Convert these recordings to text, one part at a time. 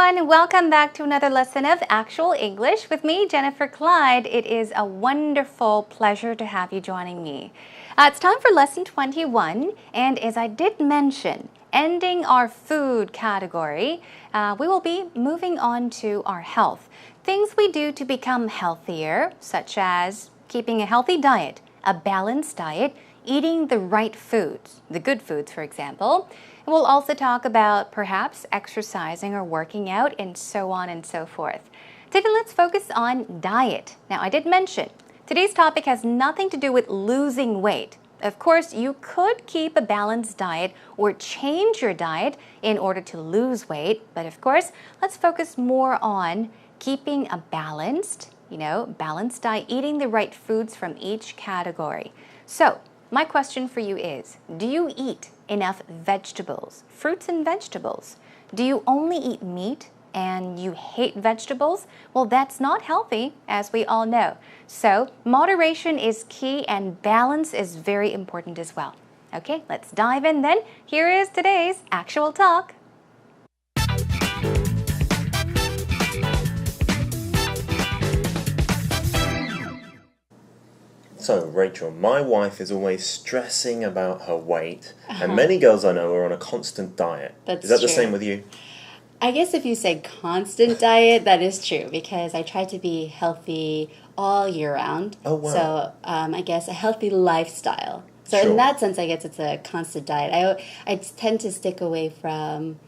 everyone. Welcome back to another lesson of Actual English with me, Jennifer Clyde. It is a wonderful pleasure to have you joining me. It's time for lesson 21, and as I did mention, ending our food category, we will be moving on to our health. Things we do to become healthier, such as keeping a healthy diet, a balanced diet, eating the right foods, the good foods, for example. And we'll also talk about perhaps exercising or working out and so on and so forth. Today, let's focus on diet. Now, I did mention today's topic has nothing to do with losing weight. Of course, you could keep a balanced diet or change your diet in order to lose weight. But of course, let's focus more on keeping a balanced diet, eating the right foods from each category. So, my question for you is, do you eat enough vegetables, fruits and vegetables? Do you only eat meat and you hate vegetables? Well, that's not healthy, as we all know. So, moderation is key and balance is very important as well. Okay, let's dive in then. Here is today's actual talk. So, Rachel, my wife is always stressing about her weight, and many girls I know are on a constant diet. That's Is that true. the same with you? I guess if you say constant diet, that is true because I try to be healthy all year round. Oh, wow. So I guess a healthy lifestyle. So Sure. in that sense, I guess it's a constant diet. I tend to stick away from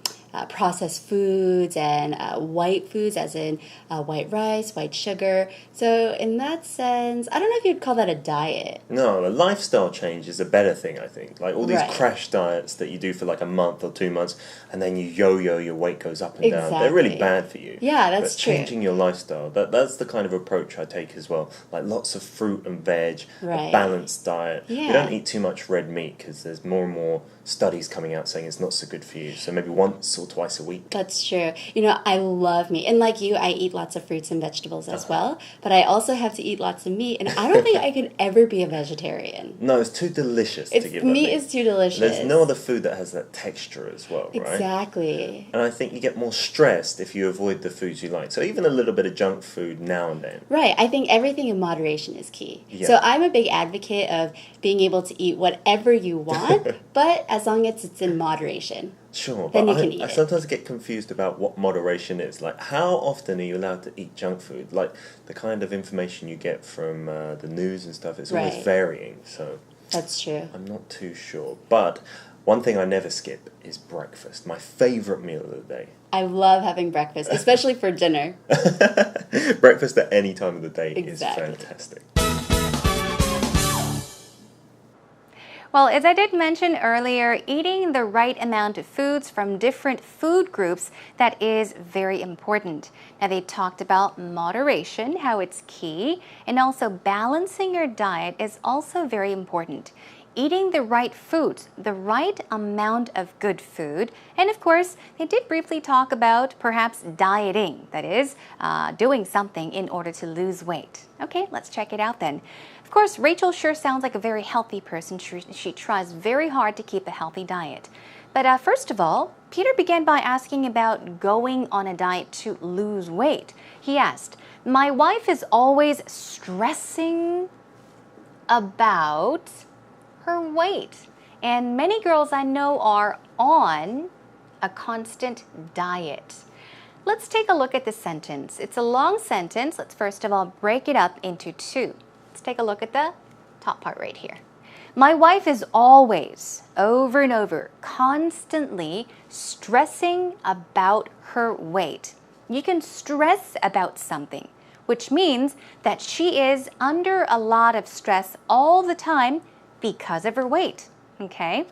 processed foods and white foods, as in white rice, white sugar. So in that sense, I don't know if you'd call that a diet. No, a lifestyle change is a better thing, I think. Like all these Right. crash diets that you do for like a month or 2 months, and then you yo-yo, your weight goes up and down. They're really Exactly. bad for you. Yeah, that's but true. changing your lifestyle, that's the kind of approach I take as well. Like lots of fruit and veg, a Right. balanced diet. Yeah. You don't eat too much red meat because there's more and more studies coming out saying it's not so good for you. So maybe once or twice a week. That's true. You know, I love meat. And like you, I eat lots of fruits and vegetables as well. But I also have to eat lots of meat. And I don't think I could ever be a vegetarian. No, it's too delicious to give up Meat is too delicious. There's no other food that has that texture as well, right? Exactly. And I think you get more stressed if you avoid the foods you like. So even a little bit of junk food now and then. Right. I think everything in moderation is key. Yeah. So I'm a big advocate of being able to eat whatever you want, but as long as it's in moderation. Sure, Then but you can eat I it. sometimes get confused about what moderation is. Like, how often are you allowed to eat junk food? Like, the kind of information you get from the news and stuff, it's always Right. varying. So That's true. I'm not too sure. But one thing I never skip is breakfast. My favourite meal of the day. I love having breakfast, especially for dinner. Breakfast at any time of the day Exactly. is fantastic. Well, as I did mention earlier, eating the right amount of foods from different food groups, that is very important. Now, they talked about moderation, how it's key, and also balancing your diet is also very important. Eating the right foods, the right amount of good food, and of course, they did briefly talk about perhaps dieting, that is, doing something in order to lose weight. Okay, let's check it out then. Of course, Rachel sure sounds like a very healthy person. She tries very hard to keep a healthy diet. But first of all, Peter began by asking about going on a diet to lose weight. He asked, "My wife is always stressing about her weight. And many girls I know are on a constant diet." Let's take a look at this sentence. It's a long sentence. Let's first of all break it up into two. Let's take a look at the top part right here. My wife is always, over and over, constantly stressing about her weight. You can stress about something, which means that she is under a lot of stress all the time because of her weight, okay?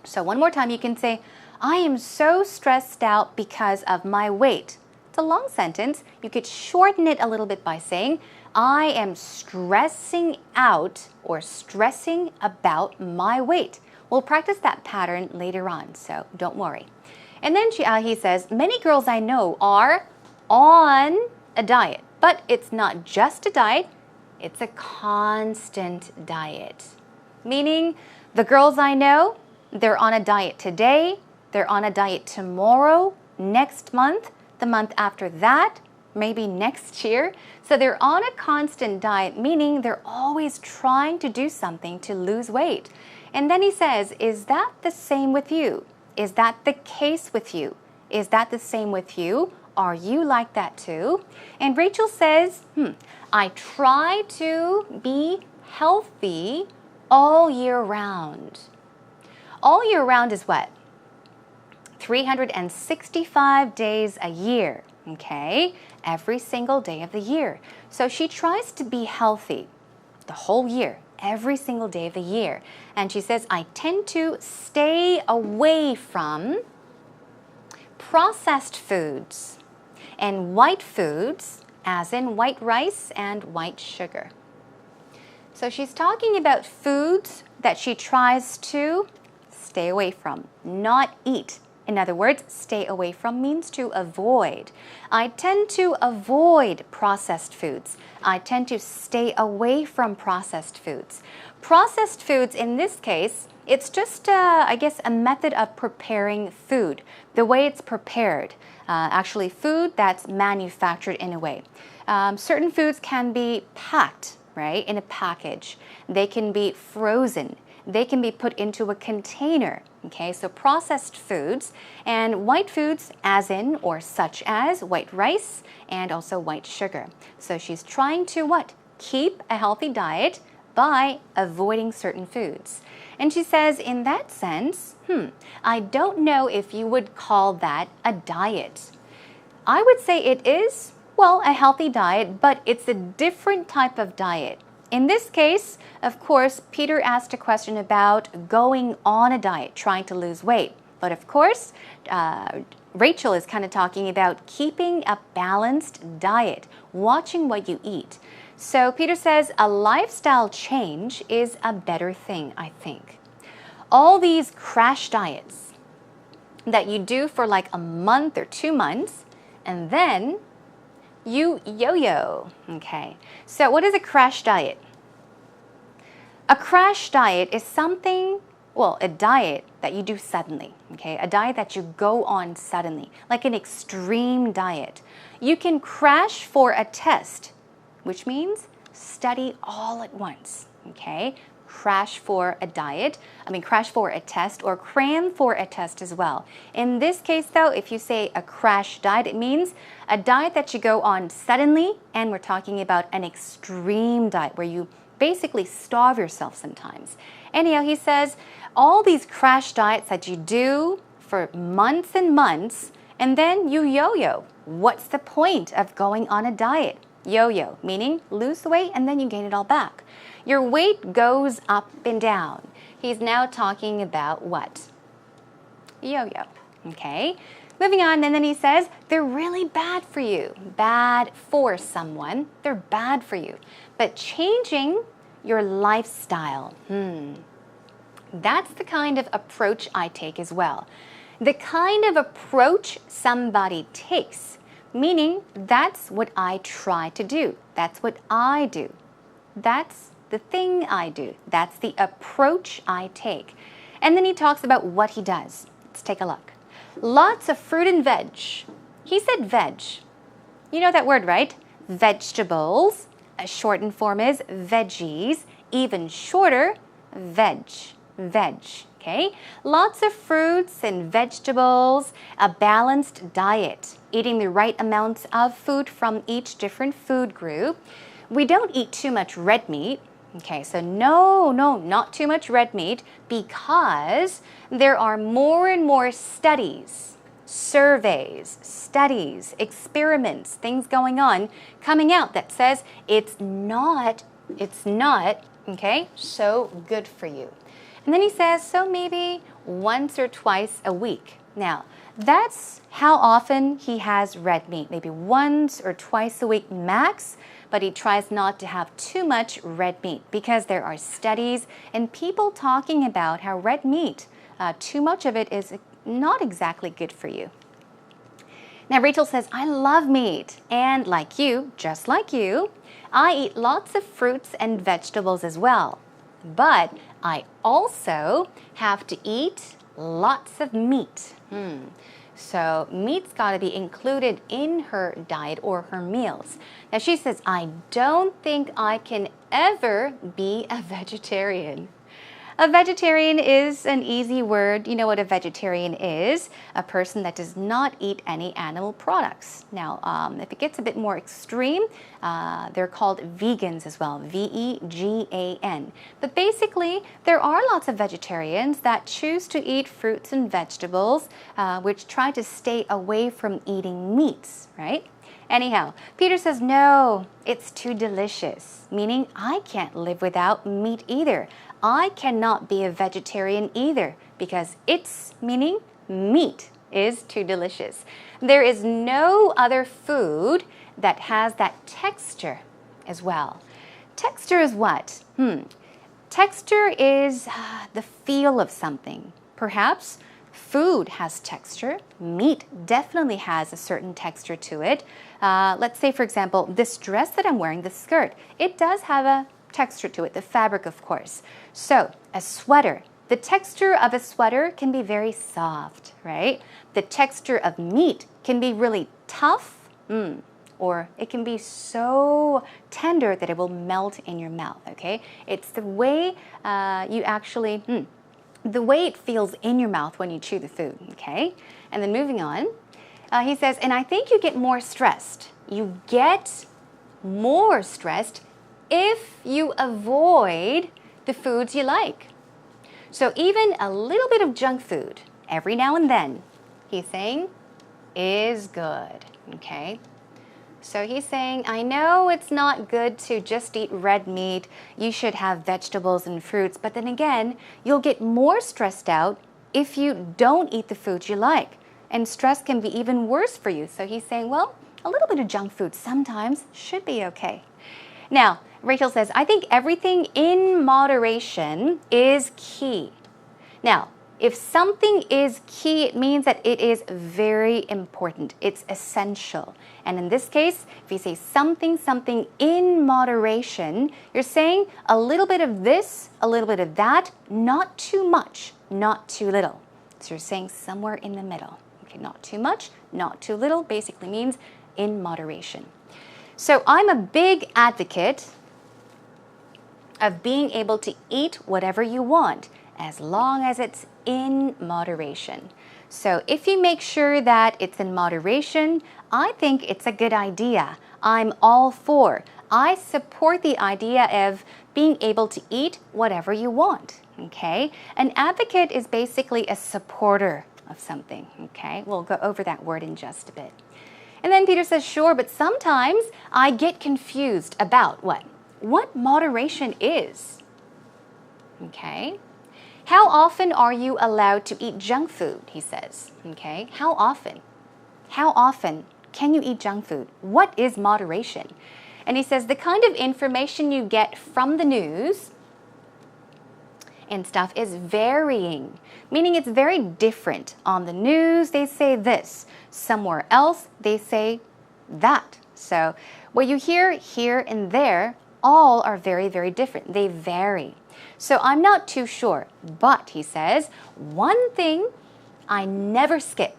So one more time, you can say, I am so stressed out because of my weight. It's a long sentence. You could shorten it a little bit by saying, I am stressing out or stressing about my weight. We'll practice that pattern later on, so don't worry. And then he says, many girls I know are on a diet, but it's not just a diet, it's a constant diet. Meaning, the girls I know, they're on a diet today, they're on a diet tomorrow, next month, the month after that, maybe next year. So they're on a constant diet, meaning they're always trying to do something to lose weight. And then he says, is that the same with you? Is that the case with you? Is that the same with you? Are you like that too? And Rachel says, I try to be healthy all year round. All year round is what? 365 days a year, okay? Every single day of the year. So she tries to be healthy the whole year, every single day of the year. And she says, I tend to stay away from processed foods and white foods, as in white rice and white sugar. So she's talking about foods that she tries to stay away from, not eat. In other words, stay away from means to avoid. I tend to avoid processed foods. I tend to stay away from processed foods. Processed foods, in this case, it's just, I guess, a method of preparing food, the way it's prepared. Actually, food that's manufactured in a way. Certain foods can be packed, right, in a package. They can be frozen. They can be put into a container. Okay, so processed foods and white foods as in or such as white rice and also white sugar. So she's trying to what? Keep a healthy diet by avoiding certain foods. And she says in that sense, I don't know if you would call that a diet. I would say it is, well, a healthy diet, but it's a different type of diet. In this case, of course, Peter asked a question about going on a diet, trying to lose weight. But of course, Rachel is kind of talking about keeping a balanced diet, watching what you eat. So Peter says a lifestyle change is a better thing, I think. All these crash diets that you do for like a month or 2 months, and then you yo-yo. Okay, so what is a crash diet? A crash diet is something, well, a diet that you do suddenly, okay? A diet that you go on suddenly, like an extreme diet. You can crash for a test, which means study all at once, okay? Crash for a diet, crash for a test or cram for a test as well. In this case though, if you say a crash diet, it means a diet that you go on suddenly, and we're talking about an extreme diet where you basically starve yourself sometimes. Anyhow, he says all these crash diets that you do for months and months, and then you yo-yo. What's the point of going on a diet? Yo-yo, meaning lose the weight and then you gain it all back. Your weight goes up and down. He's now talking about what? Yo-yo, okay? Moving on, and then he says, they're really bad for you. Bad for someone. They're bad for you. But changing your lifestyle, that's the kind of approach I take as well. The kind of approach somebody takes, meaning that's what I try to do. That's what I do. That's the thing I do. That's the approach I take. And then he talks about what he does. Let's take a look. Lots of fruit and veg. He said veg. You know that word, right? Vegetables. A shortened form is veggies. Even shorter, veg. Veg. Okay? Lots of fruits and vegetables. A balanced diet. Eating the right amounts of food from each different food group. We don't eat too much red meat. Okay, so no, not too much red meat, because there are more and more studies, surveys, studies, experiments, things going on, coming out that says it's not, okay, so good for you. And then he says, so maybe once or twice a week. Now, that's how often he has red meat, maybe once or twice a week max, but he tries not to have too much red meat because there are studies and people talking about how red meat, too much of it is not exactly good for you. Now, Rachel says, I love meat, and like you, just like you, I eat lots of fruits and vegetables as well. But I also have to eat lots of meat. So meat's got to be included in her diet or her meals. Now she says, I don't think I can ever be a vegetarian. A vegetarian is an easy word. You know what a vegetarian is? A person that does not eat any animal products. Now, if it gets a bit more extreme, they're called vegans as well, V-E-G-A-N. But basically, there are lots of vegetarians that choose to eat fruits and vegetables, which try to stay away from eating meats, right? Anyhow, Peter says, no, it's too delicious, meaning I can't live without meat either. I cannot be a vegetarian either because it's, meaning meat, is too delicious. There is no other food that has that texture as well. Texture is what? Texture is the feel of something. Perhaps food has texture. Meat definitely has a certain texture to it. Let's say, for example, this dress that I'm wearing, the skirt, it does have a texture to it, the fabric, of course. So, a sweater. The texture of a sweater can be very soft, right? The texture of meat can be really tough, or it can be so tender that it will melt in your mouth, okay? It's the way you actually, the way it feels in your mouth when you chew the food, okay? And then moving on, he says, and I think you get more stressed. You get more stressed if you avoid the foods you like. So even a little bit of junk food every now and then, he's saying, is good, okay? So he's saying, I know it's not good to just eat red meat. You should have vegetables and fruits. But then again, you'll get more stressed out if you don't eat the foods you like. And stress can be even worse for you. So he's saying, well, a little bit of junk food sometimes should be okay. Now, Rachel says, I think everything in moderation is key. Now, if something is key, it means that it is very important. It's essential. And in this case, if you say something in moderation, you're saying a little bit of this, a little bit of that, not too much, not too little. So you're saying somewhere in the middle. Okay, not too much, not too little, basically means in moderation. So I'm a big advocate of being able to eat whatever you want as long as it's in moderation. So if you make sure that it's in moderation, I think it's a good idea. I'm all for. I support the idea of being able to eat whatever you want, okay? An advocate is basically a supporter of something, okay? We'll go over that word in just a bit. And then Peter says, sure, but sometimes I get confused about what? What moderation is. Okay? How often are you allowed to eat junk food, he says. Okay? How often? How often can you eat junk food? What is moderation? And he says the kind of information you get from the news and stuff is varying, meaning it's very different. On the news, they say this. Somewhere else, they say that. So what you hear here and there all are very, very different. They vary. So I'm not too sure. But, he says, one thing I never skip.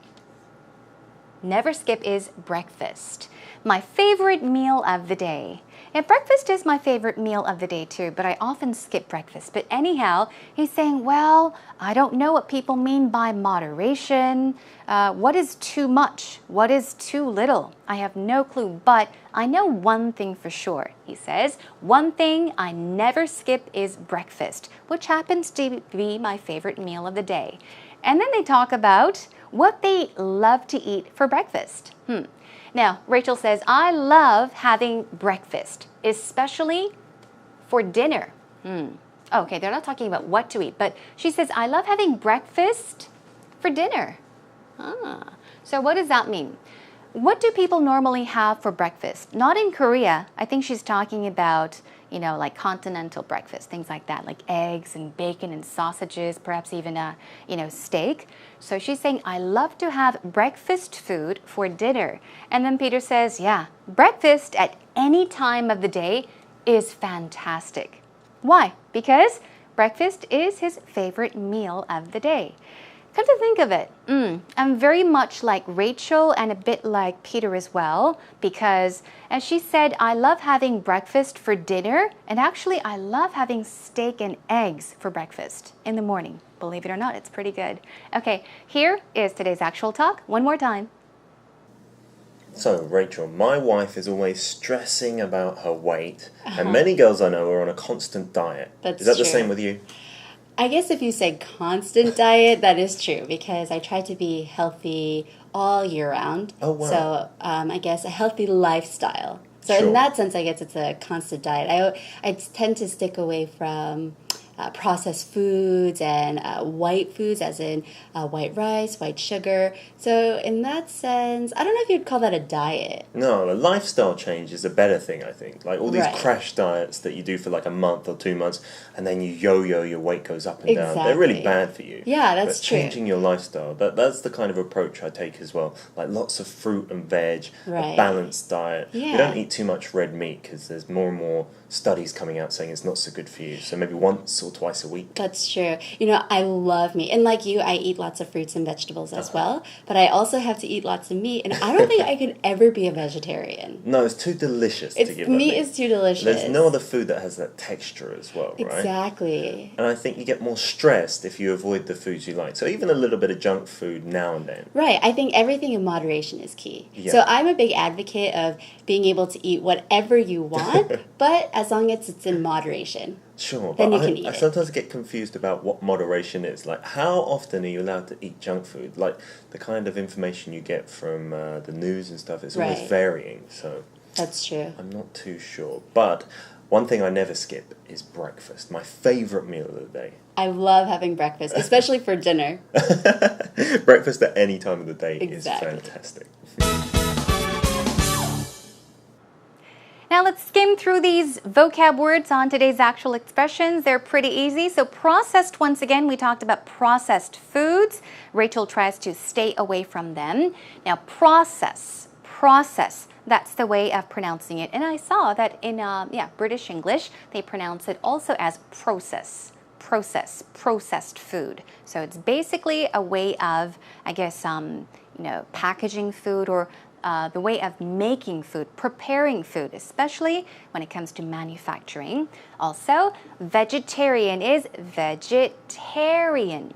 Never skip is breakfast. My favorite meal of the day. And breakfast is my favorite meal of the day too, but I often skip breakfast. But anyhow, he's saying, well, I don't know what people mean by moderation. What is too much? What is too little? I have no clue, but I know one thing for sure. He says, one thing I never skip is breakfast, which happens to be my favorite meal of the day. And then they talk about what they love to eat for breakfast. Now, Rachel says, I love having breakfast, especially for dinner. Okay, they're not talking about what to eat, but she says, I love having breakfast for dinner. So what does that mean? What do people normally have for breakfast? Not in Korea. I think she's talking about, you know, like continental breakfast, things like that, like eggs and bacon and sausages, perhaps even a, you know, steak. So she's saying, I love to have breakfast food for dinner. And then Peter says, yeah, breakfast at any time of the day is fantastic. Why? Because breakfast is his favorite meal of the day. Come to think of it, I'm very much like Rachel and a bit like Peter as well, because as she said, I love having breakfast for dinner, and actually I love having steak and eggs for breakfast in the morning. Believe it or not, it's pretty good. Okay, here is today's actual talk one more time. So, Rachel, my wife is always stressing about her weight, and many girls I know are on a constant diet. That's Is that the true. same with you? I guess if you say constant diet, that is true because I try to be healthy all year round. Oh, wow. So I guess a healthy lifestyle. So Sure. in that sense, I guess it's a constant diet. I tend to stick away from processed foods and white foods, as in white rice, white sugar. So in that sense, I don't know if you'd call that a diet. No, a lifestyle change is a better thing, I think. Like all these Right. crash diets that you do for like a month or 2 months, and then you yo-yo, your weight goes up and down. They're really Exactly. bad for you. Yeah, that's but true. changing your lifestyle, that's the kind of approach I take as well. Like lots of fruit and veg, a Right. balanced diet. You Yeah. don't eat too much red meat because there's more and more studies coming out saying it's not so good for you. So maybe once or twice a week. That's true. You know, I love meat. And like you, I eat lots of fruits and vegetables as well. But I also have to eat lots of meat. And I don't think I could ever be a vegetarian. No, it's too delicious to give up Meat is too delicious. There's no other food that has that texture as well, right? Exactly. And I think you get more stressed if you avoid the foods you like. So even a little bit of junk food now and then. Right. I think everything in moderation is key. Yeah. So I'm a big advocate of being able to eat whatever you want, but as long as it's in moderation. Sure, Then but you can eat I it. sometimes get confused about what moderation is. Like, how often are you allowed to eat junk food? Like, the kind of information you get from the news and stuff is always Right. varying. So That's true. I'm not too sure. But one thing I never skip is breakfast. My favourite meal of the day. I love having breakfast, especially for dinner. Breakfast at any time of the day Exactly. is fantastic. Now let's skim through these vocab words on today's actual expressions. They're pretty easy. So processed, once again, we talked about processed foods. Rachel tries to stay away from them. Now process, that's the way of pronouncing it. And I saw that in British English, they pronounce it also as processed food. So it's basically a way of, I guess, packaging food or the way of making food, preparing food, especially when it comes to manufacturing. Also, vegetarian is vegetarian.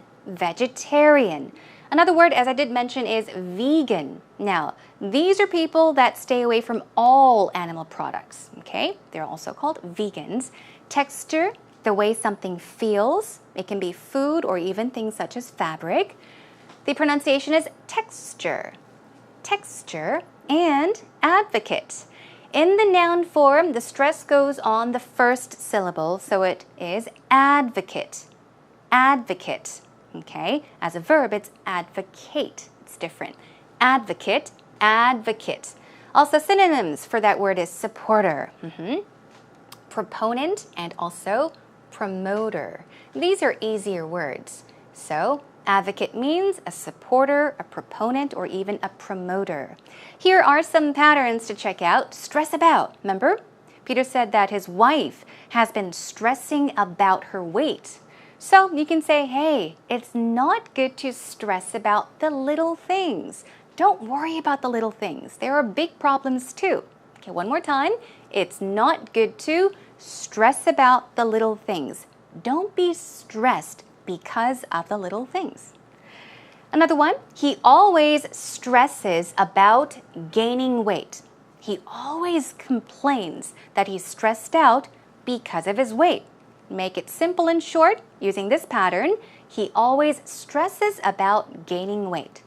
Another word, as I did mention, is vegan. Now, these are people that stay away from all animal products, okay? They're also called vegans. Texture, the way something feels. It can be food or even things such as fabric. The pronunciation is texture, and advocate. In the noun form, the stress goes on the first syllable, so it is advocate. Okay? As a verb, it's advocate. It's different. Advocate. Also, synonyms for that word is supporter, proponent, and also promoter. These are easier words. So, advocate means a supporter, a proponent, or even a promoter. Here are some patterns to check out. Stress about. Remember? Peter said that his wife has been stressing about her weight. So you can say, hey, it's not good to stress about the little things. Don't worry about the little things. There are big problems too. Okay, one more time. It's not good to stress about the little things. Don't be stressed because of the little things. Another one, he always stresses about gaining weight. He always complains that he's stressed out because of his weight. Make it simple and short using this pattern. He always stresses about gaining weight.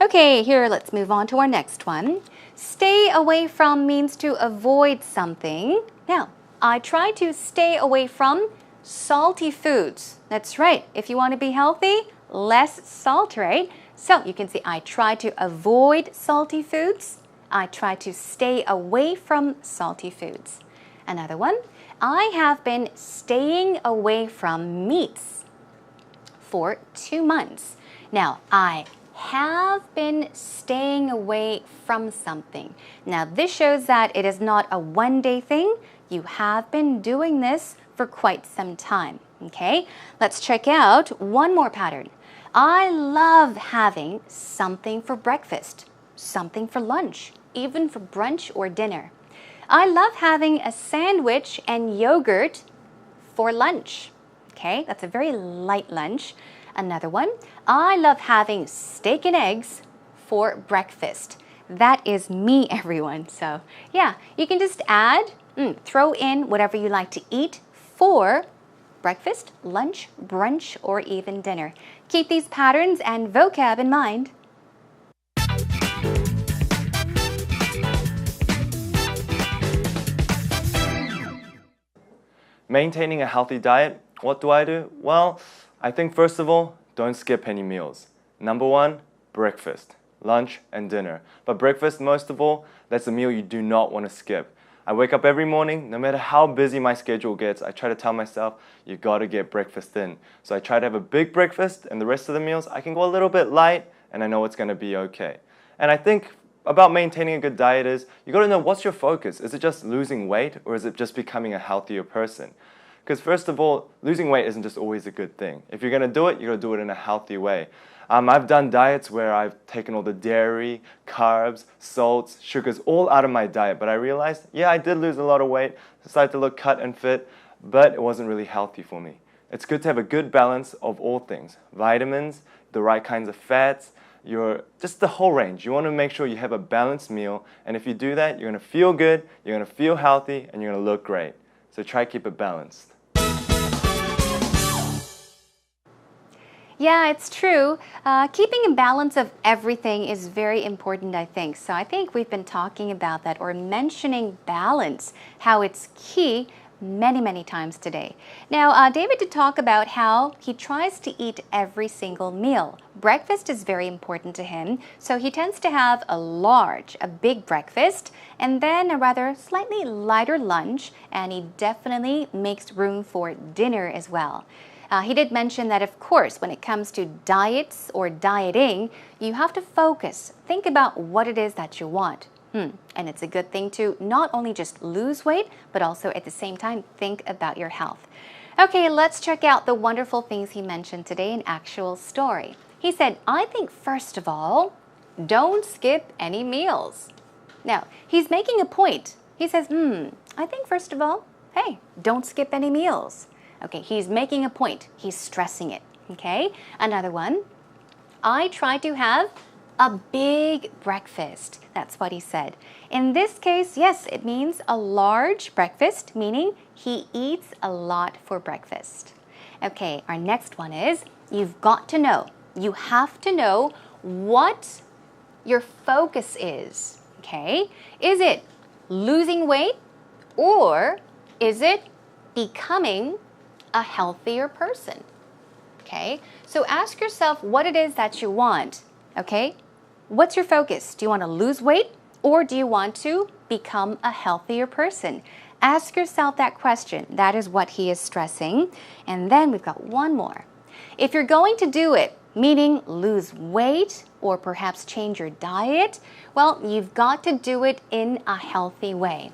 Okay, here let's move on to our next one. Stay away from means to avoid something. Now, I try to stay away from salty foods. That's right. If you want to be healthy, less salt, right? So you can see I try to avoid salty foods. I try to stay away from salty foods. Another one, I have been staying away from meats for 2 months. Now, I have been staying away from something. Now, this shows that it is not a one-day thing. You have been doing this for quite some time, okay? Let's check out one more pattern. I love having something for breakfast, something for lunch, even for brunch or dinner. I love having a sandwich and yogurt for lunch. Okay, that's a very light lunch. Another one, I love having steak and eggs for breakfast. That is me, everyone. So yeah, you can just add, throw in whatever you like to eat for breakfast, lunch, brunch, or even dinner. Keep these patterns and vocab in mind. Maintaining a healthy diet, what do I do? Well, I think first of all, don't skip any meals. Number one, breakfast, lunch, and dinner. But breakfast, most of all, that's a meal you do not want to skip. I wake up every morning, no matter how busy my schedule gets, I try to tell myself, you gotta get breakfast in. So I try to have a big breakfast, and the rest of the meals, I can go a little bit light, and I know it's gonna be okay. And I think about maintaining a good diet is, you gotta know what's your focus. Is it just losing weight, or is it just becoming a healthier person? Because first of all, losing weight isn't just always a good thing. If you're gonna do it, you gotta do it in a healthy way. I've done diets where I've taken all the dairy, carbs, salts, sugars all out of my diet, but I realized, yeah, I did lose a lot of weight, started to look cut and fit, but it wasn't really healthy for me. It's good to have a good balance of all things. Vitamins, the right kinds of fats, just the whole range. You want to make sure you have a balanced meal, and if you do that, you're going to feel good, you're going to feel healthy, and you're going to look great. So try to keep it balanced. Yeah, it's true. Keeping a balance of everything is very important, I think. So I think we've been talking about that or mentioning balance, how it's key many times today. Now, David did talk about how he tries to eat every single meal. Breakfast is very important to him, so he tends to have a big breakfast, and then a rather slightly lighter lunch, and he definitely makes room for dinner as well. He did mention that, of course, when it comes to diets or dieting, you have to focus. Think about what it is that you want. And it's a good thing to not only just lose weight, but also at the same time, think about your health. Okay, let's check out the wonderful things he mentioned today in Actual Story. He said, I think first of all, don't skip any meals. Now, he's making a point. He says, I think first of all, hey, don't skip any meals. Okay, he's making a point. He's stressing it. Okay, another one. I try to have a big breakfast. That's what he said. In this case, yes, it means a large breakfast, meaning he eats a lot for breakfast. Okay, our next one is, you've got to know. You have to know what your focus is. Okay, is it losing weight, or is it becoming a healthier person? Okay, so ask yourself what it is that you want. Okay, what's your focus? Do you want to lose weight, or do you want to become a healthier person? Ask yourself that question. That is what he is stressing. And then we've got one more. If you're going to do it, meaning lose weight or perhaps change your diet, well, you've got to do it in a healthy way.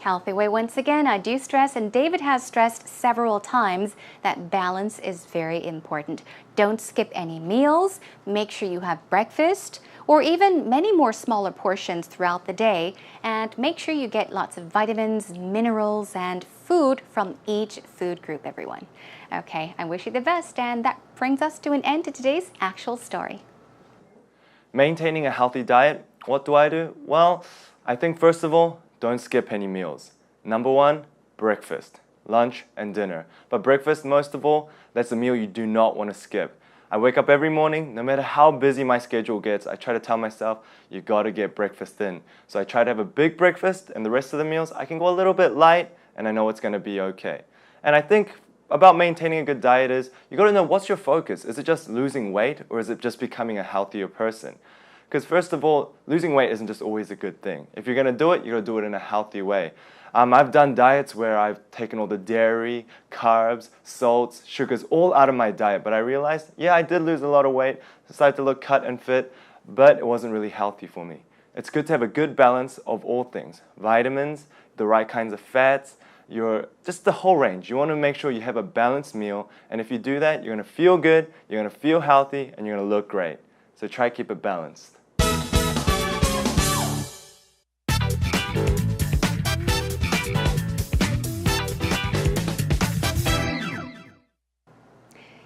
Healthy way, once again, I do stress, and David has stressed several times, that balance is very important. Don't skip any meals. Make sure you have breakfast or even many more smaller portions throughout the day, and make sure you get lots of vitamins, minerals, and food from each food group, everyone. Okay, I wish you the best, and that brings us to an end to today's Actual Story. Maintaining a healthy diet, what do I do? Well, I think first of all, don't skip any meals. Number one, breakfast, lunch, and dinner. But breakfast, most of all, that's a meal you do not want to skip. I wake up every morning, no matter how busy my schedule gets, I try to tell myself, you gotta get breakfast in. So I try to have a big breakfast, and the rest of the meals, I can go a little bit light, and I know it's gonna be okay. And I think about maintaining a good diet is, you gotta know what's your focus. Is it just losing weight, or is it just becoming a healthier person? Because first of all, losing weight isn't just always a good thing. If you're going to do it, you're going to do it in a healthy way. I've done diets where I've taken all the dairy, carbs, salts, sugars all out of my diet, but I realized, yeah, I did lose a lot of weight, started to look cut and fit, but it wasn't really healthy for me. It's good to have a good balance of all things. Vitamins, the right kinds of fats, just the whole range. You want to make sure you have a balanced meal, and if you do that, you're going to feel good, you're going to feel healthy, and you're going to look great. So try to keep it balanced.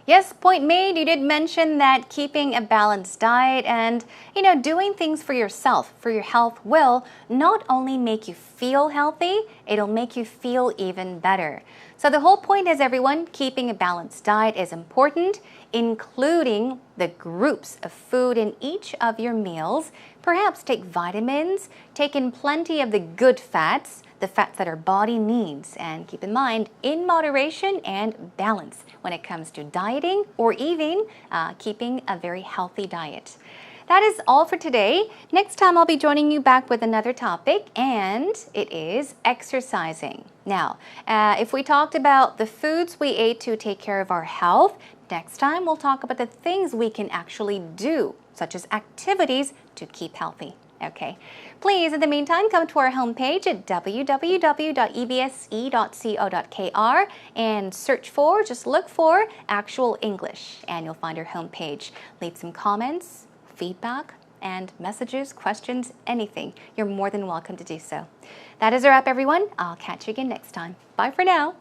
Yes, point made. You did mention that keeping a balanced diet and, doing things for yourself, for your health will not only make you feel healthy, it'll make you feel even better. So the whole point is, everyone, keeping a balanced diet is important, including the groups of food in each of your meals. Perhaps take vitamins, take in plenty of the good fats, the fats that our body needs, and keep in mind, in moderation and balance when it comes to dieting or even keeping a very healthy diet. That is all for today. Next time I'll be joining you back with another topic, and it is exercising. Now, if we talked about the foods we ate to take care of our health, next time we'll talk about the things we can actually do, such as activities to keep healthy. Okay. Please, in the meantime, come to our homepage at www.ebse.co.kr and just look for Actual English, and you'll find our homepage. Leave some comments, feedback, and messages, questions, anything. You're more than welcome to do so. That is a wrap, everyone. I'll catch you again next time. Bye for now.